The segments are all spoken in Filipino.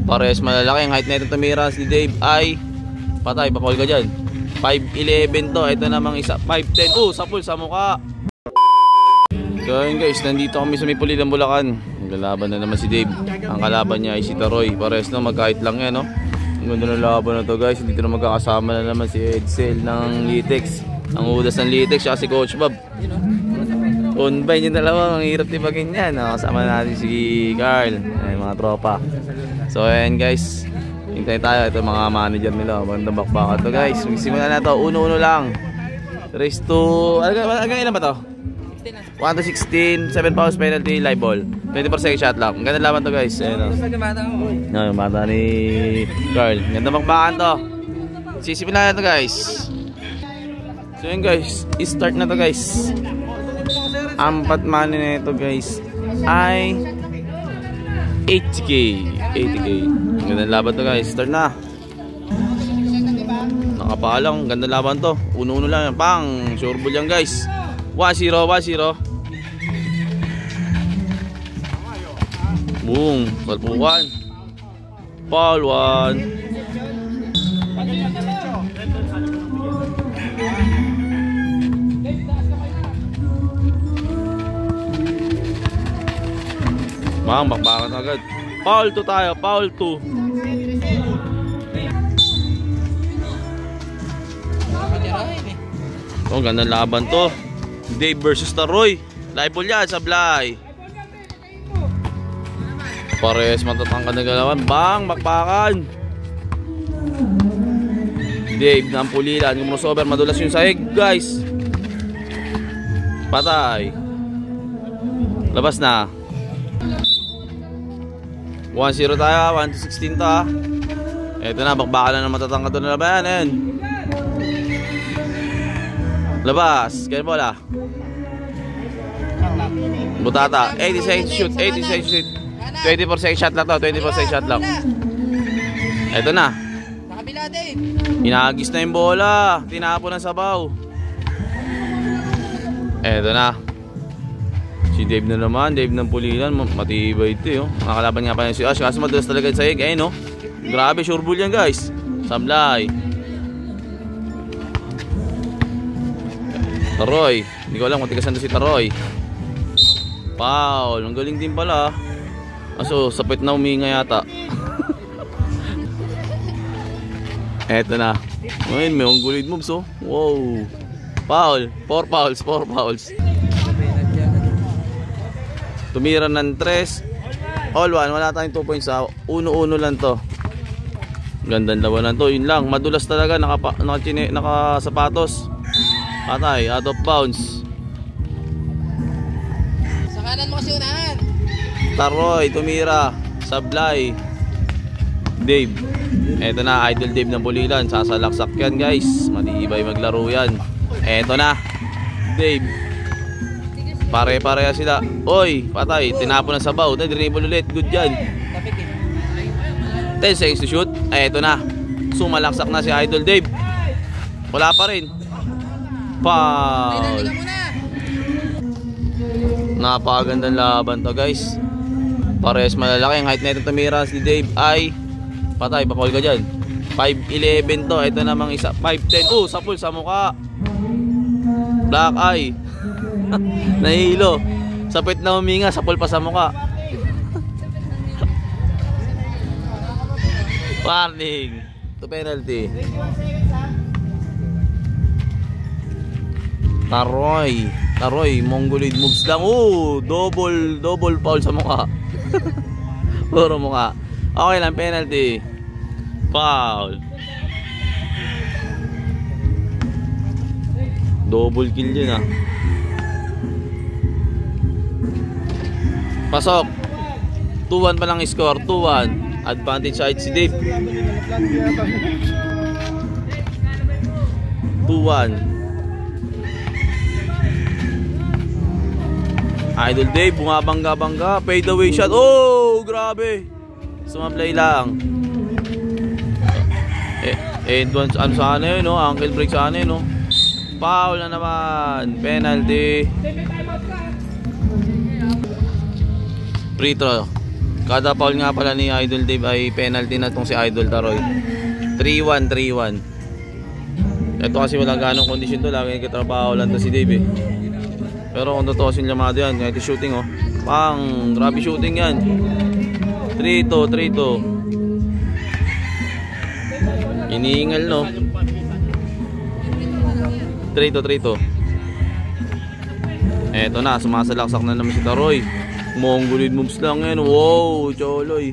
Pares malalaki. Ang height na itong tumira si Dave ay patay, pakol ka dyan. 5'11 to. Ito namang isa 5'10. Sapul sa mukha. So yun guys, nandito kami sa may Pulilan, Bulacan. Naglalaban na naman si Dave. Ang kalaban niya ay si Taroy. Pares no, magkahit lang yan no. Ang ganda ng laban na to guys. Dito na magkakasama na naman si Edsel ng Litex. Ang udas ng Litex siya si Coach Bob. Unbay yung dalawa, ang hirap tibagin yan. Kasama natin si Carl. Ay, mga tropa. So ayan guys, hintay tayo. Ito mga manager nila. Magandang bakbakan to guys. Magsimula na to. Uno-uno lang. Race to... Hanggang ilan ba to? 1 to 16, 7 fouls, penalty, live ball. 24 second shot lang. Ganda laban to guys. Ayan o. Yung bata ni Carl. Ganda bakbakan to. Sisimulan na to guys. So yun guys, start na to guys. Ampat money na ito guys ay 80k. 80k. Ganda laban to guys. Start na. Nakapalang. Ganda laban to. Uno-uno lang yan. Pang. Sure ball yan guys. 1-0. 1-0. Boom. Salpukan. Foul 1. Bang, bakbakan agad. Foul 2 tayo. Foul 2. Oh, ganda laban to. Dave versus Taroy. Live ball yan, sablay. Pares matatangkad na galawan. Bang, bakbakan. Dave ng Pulilan. Yung crossover, madulas yung sahig guys. Patay. Labas na. 1-0 tayo. 1 to 16 to ha. Ito na, bakbakan na ng matatangkad to na laban. Ayan. Labas. Kaya bola. Butata. 80 seconds shoot. 80 seconds shoot. 24 second shot lang to. 24 second shot lang. Ito na. Inagis na yung bola. Tinapon ng sabaw. Ito na. Si Dave na naman. Dave ng Pulilan. Matibay ito. Nakalaban nga pa niya si Ash. Kaso madulas talaga sa hig. Ayun no. Grabe. Sure ball yan guys. Sablay. Taroy. Hindi ko alam kung tigasan doon si Taroy. Foul. Ang galing din pala. Aso, sapit na huminga yata. Eto na. Ngayon, may ungulid moves oh. Wow. Foul. 4 fouls. 4 fouls. Tumira ng 3. All 1. Wala tayong 2 points. 1-1 lang to. Gandang labanan to. Yun lang. Madulas talaga. Nakasapatos. Patay, out of bounds. Sa kanan mo kasi unahan. Taroy, tumira. Sablay. Dave. Eto na, idol Dave ng Pulilan. Sasalaksak yan guys. Matibay maglaro yan. Eto na, Dave. Pare-pareha sila. Oy, patay. Tinapon ng sabaw. Dribble ulit. Good yan. 10 seconds to shoot. Eto na. Sumalaksak na si idol Dave. Wala pa rin. Foul. Napakagandang laban to guys. Pares malalaki. Ang height na itong tumira si Dave ay patay, pakol ka dyan. 5'11 to. Ito namang isa 5'10. Sapul sa mukha. Black eye. Nahilo. Sapit na huminga. Sapul pa sa mukha. Warning. To penalty. Taroy, mongoloid moves lang. Double foul sa mukha. Puro mukha. Okay lang, penalty. Foul. Double kill yun ah. Pasok. 2-1 pa lang score. 2-1. Advantage side si Dave. 2-1. Idol Dave, bumabangga-bangga. Fade away shot. Oh, grabe. Sumaplay lang. Ano sana yun, no? Ankle break sana yun, no? Foul na naman. Penalty. Free throw. Kada foul nga pala ni Idol Dave ay penalty na itong si Idol Taroy. 3-1, 3-1. Ito kasi walang ganong kondisyon to. Lagi nagkatrabaho lang to si Dave eh. Pero kung totoo sin lamado yan, kahit shooting oh. Pang, grabe shooting yan. 3-2, 3-2. Iniingal no. 3-2. Eto na, sumasalaksak na naman si Taroy. Mongolid moves lang yan. Wow, Choloy.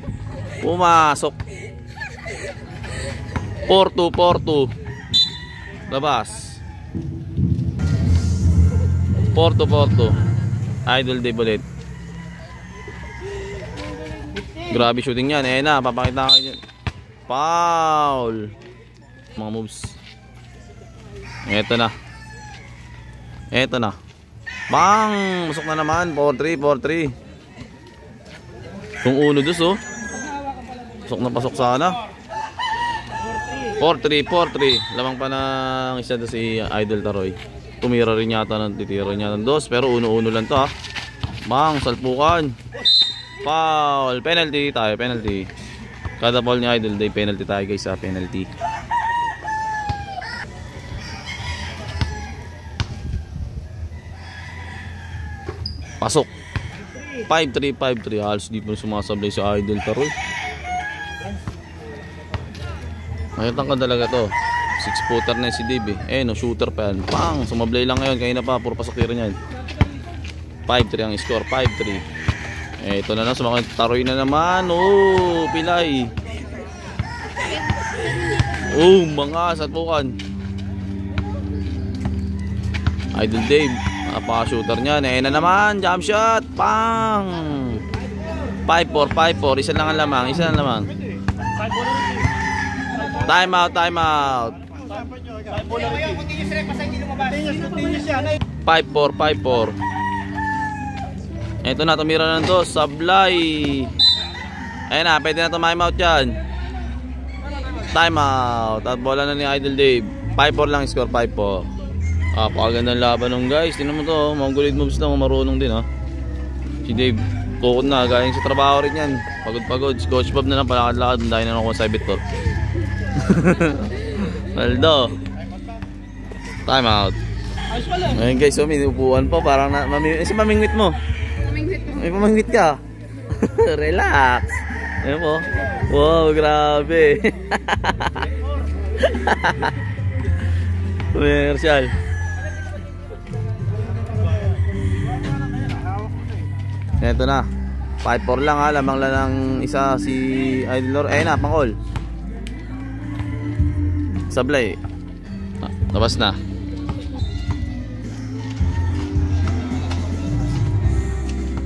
Pumasok. 4-2. Labas. 4-2. Idol Dave ulit. Grabe shooting yan. Eh na, papakita ka dyan. Foul. Mga moves. Eto na. Bang! Masok na naman. 4-3. Kung uno dus oh. Pasok sana. 4-3. Lamang pa ng isa doon si Idol Taroy. Tumira rin yata ng titira niya ng dos. Pero uno lang to ha. Bang! Salpukan. Foul. Penalty tayo. Kada foul ni Idol Day, penalty tayo guys ha. Penalty. Pasok. 5-3. Halos di pa sumasablay si Idol Taroy. Mayroon ka talaga to. 6-footer na si Dave eh. No, shooter pa yan. Pang! Sumablay lang ngayon. Kaya na pa. Puro pasok tira niyan. 5-3 ang score. 5-3. Ito na lang. Sumakit Taroy na naman. Oh! Pilay. Oh! Mga satpukan. Idol Dave. Napaka-shooter niyan. Na naman. Jump shot. Pang! 5-4. Isa lang ang lamang. Time out. 5-4. Ito na, tumira na to. Sablay. Ayun na, pwede na to time out yan. Time out. At bola na ni Idol Dave. 5-4 lang score, 5-4. Pakagandang laban nung guys. Tingnan mo to, mongolid moves lang, marunong din ha. Si Dave, tukod na, galing sa trabaho rin yan. Pagod. Si Coach Bob na lang, palakad-lakad. Dahil na ako sa Bitor. Maldo. Time out. Ayun guys, so may upuan pa. Parang si mamingwit mo. May pamangwit ka. Relax. Ayun po. Wow, grabe. Commercial. Ito na. 5-4 lang ha. Lamang lang ng isa si Idol. Ayun na, pang-all. Sablay. Labas na.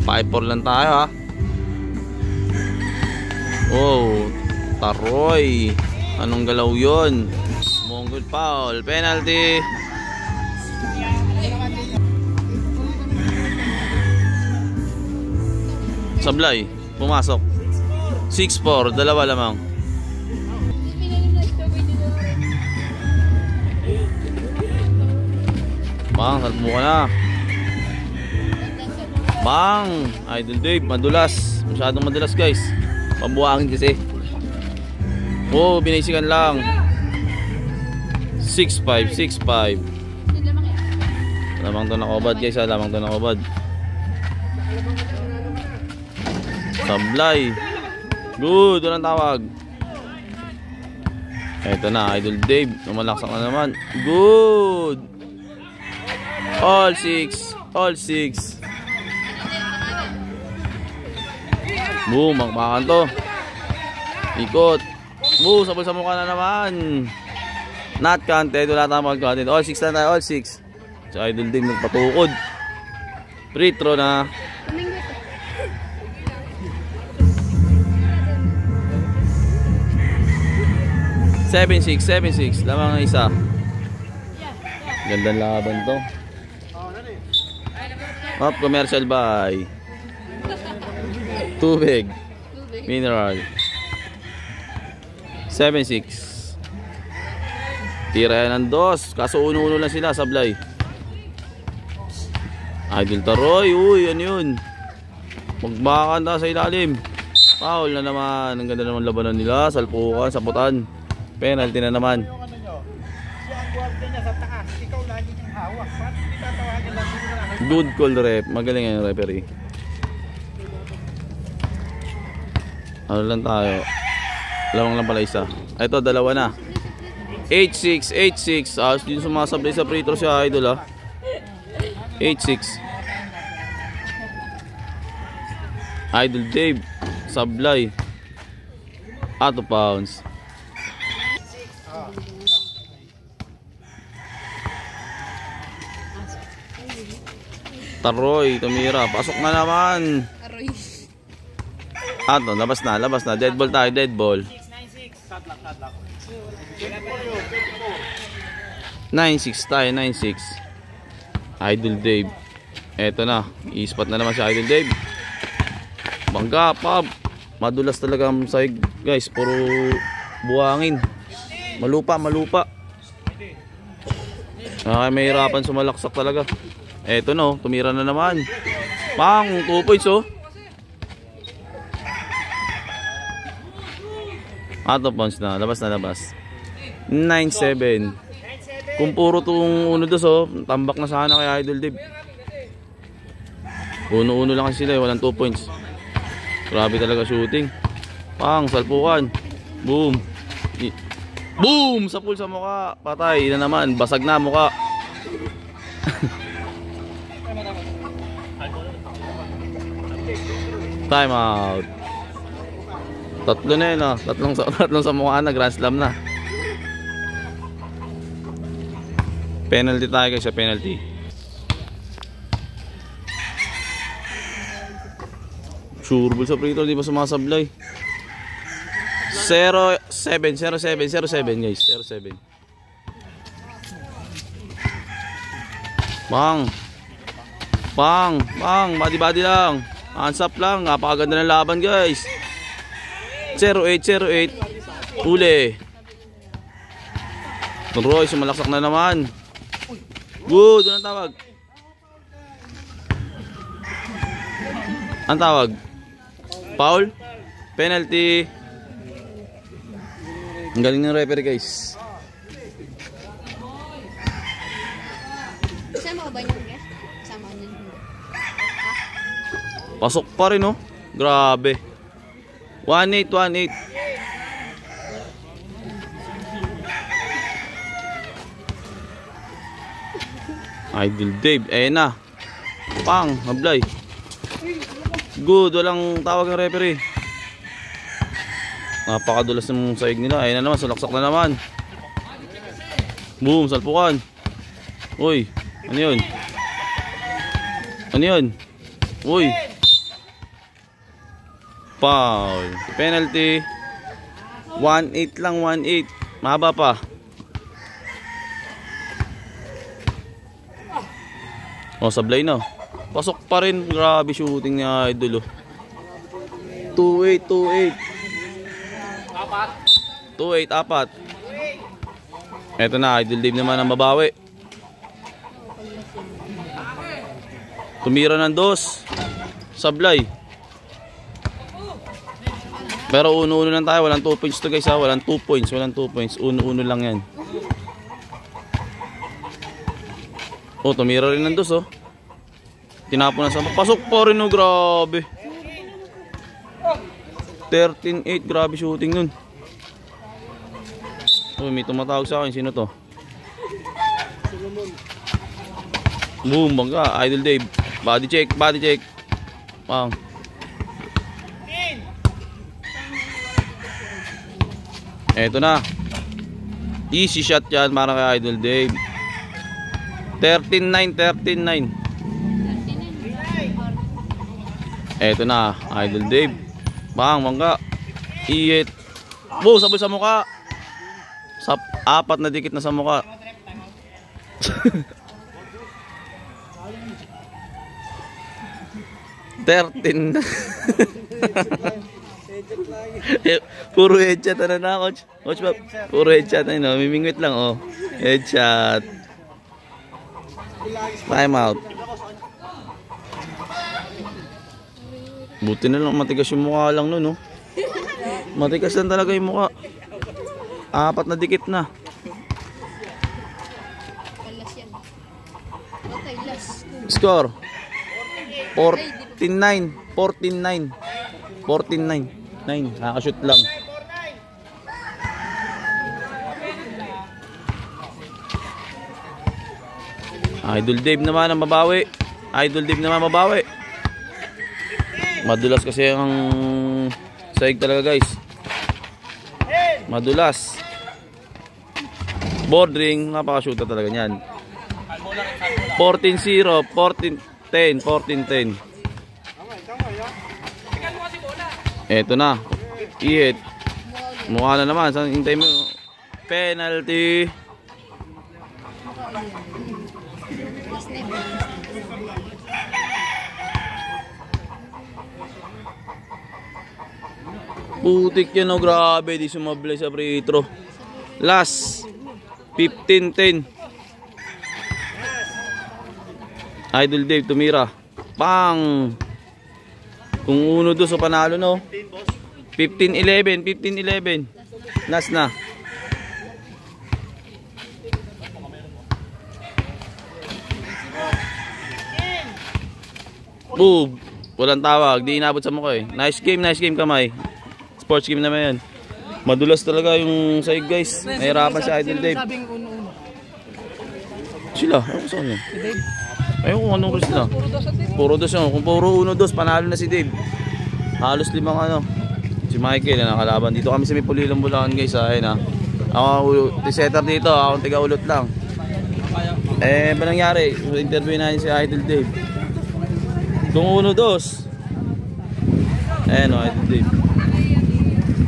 Five-4 lang tayo ha. Oh, Taroy. Anong galaw yun? Mongol foul. Penalty. Sablay. Pumasok. 6-4. Dalawa lamang. Bang, salmo ka na. Bang! Idol Dave, madulas. Masyadong madulas guys. Pambuhangin kasi. Oh, binisikan lang. 6-5. Lamang to na obad guys ha. Lamang to na obad. Sablay. Good, walang tawag. Ito na, Idol Dave. Lumalaksak na naman. Good. All 6. Boom, makmakan to. Ikot. Boom, sabol sa mukha na naman. Not counted, wala tayong counted. All 6 na tayo, all 6. So Idol Dave nagpatukod. Free throw na. 7-6. Lamang ang isa. Gandang laban to. Up, commercial buy. Tubig. Mineral. 7-6. Tira yan ng dos. Kaso uno-uno lang sila, sablay. Idol Taroy. Uy, yan yun. Magbakan na sa ilalim. Foul na naman. Ang ganda naman labanan nila. Salpukan, saputan. Penalty na naman. Yung ano nyo, siya ang guardia niya sa taas. Ikaw lagi niyang hawak. Bakit hindi tatawagan lang dito na? Good call ref. Magaling yung referee. Ano lang tayo? Lawang lang pala isa. Ito, dalawa na. 8-6, 8-6. Din sumasablay sa free throw si Idol, 8-6. Idol Dave. Sablay. Out of bounds. Taroy, tumira. Pasok na naman. Aroy. Ato, labas na. Dead ball tayo, dead ball. 9-6 tayo, 9-6. Idol Dave. Eto na, i-spot na naman si Idol Dave. Bangga, pab. Madulas talaga ang sahig, guys. Puro buhangin. Malupa. May hirapan sumalaksak talaga. Eto no, tumira na naman. Pang, 2 points oh. Out of bounds na, labas. 9-7. Kung puro tong uno dos oh, tambak na sana kay Idol Dave. Uno lang kasi sila, walang 2 points. Grabe talaga shooting. Pang, salpukan. Boom. Boom! Sa pool sa mukha. Patay na naman, basag na mukha. Time out. Tatlo na yun, tatlong sa mukha na, grand slam na. Penalty tayo guys, penalty. Sure ball sa free throw, di ba sumasablay? 0-7 guys, 0-7. Bang, body lang. Hands up lang, napakaganda ng laban guys. 0-8. Uli. Roy, sumalaksak na naman. Good, anong tawag? Ang tawag? Foul? Penalty. Ang galing ng referee guys. Sama ka ba niyo, guys? Sama ka niyo. Pasok pa rin oh. Grabe. 1-8. Idol Dave, na. Pang, mablay. Good, walang tawag ng referee. Napakadulas ng saig nila. Ayun na naman, sulaksak na naman. Boom, salpukan. Uy, ano yun? Uy. Foul. Penalty. 1-8 lang, 1-8. Mahaba pa. Oh, sablay na. Pasok pa rin. Grabe shooting ni Idol. 2-8. 2-8. Eto na, Idol Dave naman ang babawi. Tumira ng 2. Sablay. Pero uno-uno lang tayo. Walang 2 points to guys ha. Walang 2 points. Uno-uno lang yan. Oh, tumira rin ng 2 oh. Tinapon na sa pasok pa rin oh. Grabe. 13-8. Grabe shooting nun. Oh, may tumatawag sa akin. Sino to? Boom, bangga. Idol Dave. Body check. Pang. Eto na. Easy shot yan para kay Idol Dave. 13-9. Eto na, Idol Dave. Bang, bangga. Iyit. Boom, sabay sa mukha. 4 na dikit na sa mukha. $13. Puro headshot na coach. Coach ba? Puro headshot na no, mimingwit lang oh. Headshot. Time out. Buti na lang matigas yung mukha lang nun, no? Matigas lang talaga yung mukha. 4 na dikit na. Palas yan. Okay, last. Score 14-9. 14-9. 14-9. 9. Nakashoot lang. Idol Dave naman ang mabawi. Idol Dave naman mabawi. Madulas kasi ang sahig talaga, guys. Madulas. Board ring, napaka-shoota talaga niyan. 14-0, 14-10, 14-10. Eto na. I-hit. Mukha na naman. Saan hintay mo? Penalty. Putik yan, oh, grabe. Di sumablay sa free throw. Last 15-10. Idol Dave tumira. Pang! Kung 1-2 so panalo, no? 15-11. 15-11. Last na. Boom! Walang tawag. Di inabot sa mukha, eh. Nice game kamay. Sports game naman yan. Madulas talaga yung sahig, guys. Nahirapan si Idol Dave. Sila, ano sa kanya? Ayun kung anong sila. Puro dos yun. Kung puro 1-2, panalo na si Dave. Halos 5 ano. Si Michael, nakalaban. Dito kami sa may Pulilong Bulacan, guys. Ayun, ha. Ako, setter dito. Ako tiga-ulot lang. Ba nangyari? Interview natin si Idol Dave. Kung 1-2. Ayun, o, Idol Dave.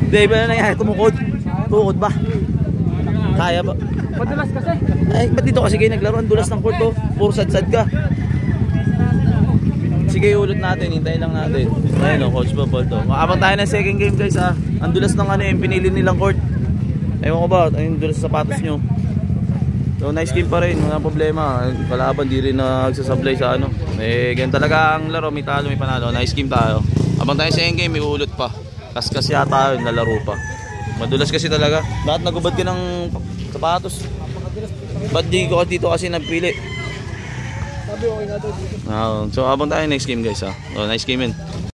Dave, ano nangyari? Tumukod? Tumukod ba? Kaya ba? Madulas kasi. Ay, ba't dito kasi kayo naglaro? Ang dulas ng court, oh. Puro sad-sad ka. Sige, ulot natin. Hintayin lang natin. Ayun, oh, Coach Bobol to. Makabang tayo ng second game, guys, ha. Ang dulas ng ano, yung pinili nilang court. Ewan ko ba, yung dulas sa sapatos nyo. So, nice game pa rin. Walang problema. Kalaban, di rin nagsasablay sa ano. Ganyan talaga ang laro. May talo, may panalo. Nice game tayo. Habang tayo sa second game, may ulot pa. Kaskas yata yun, nalaro pa. Madulas kasi talaga. Bakit nagubad ka ng sapatos? Ba't di ko dito kasi napili? Sabi okay nga daw dito. So habang tayo next game, guys, ha. Oh, nice game yun.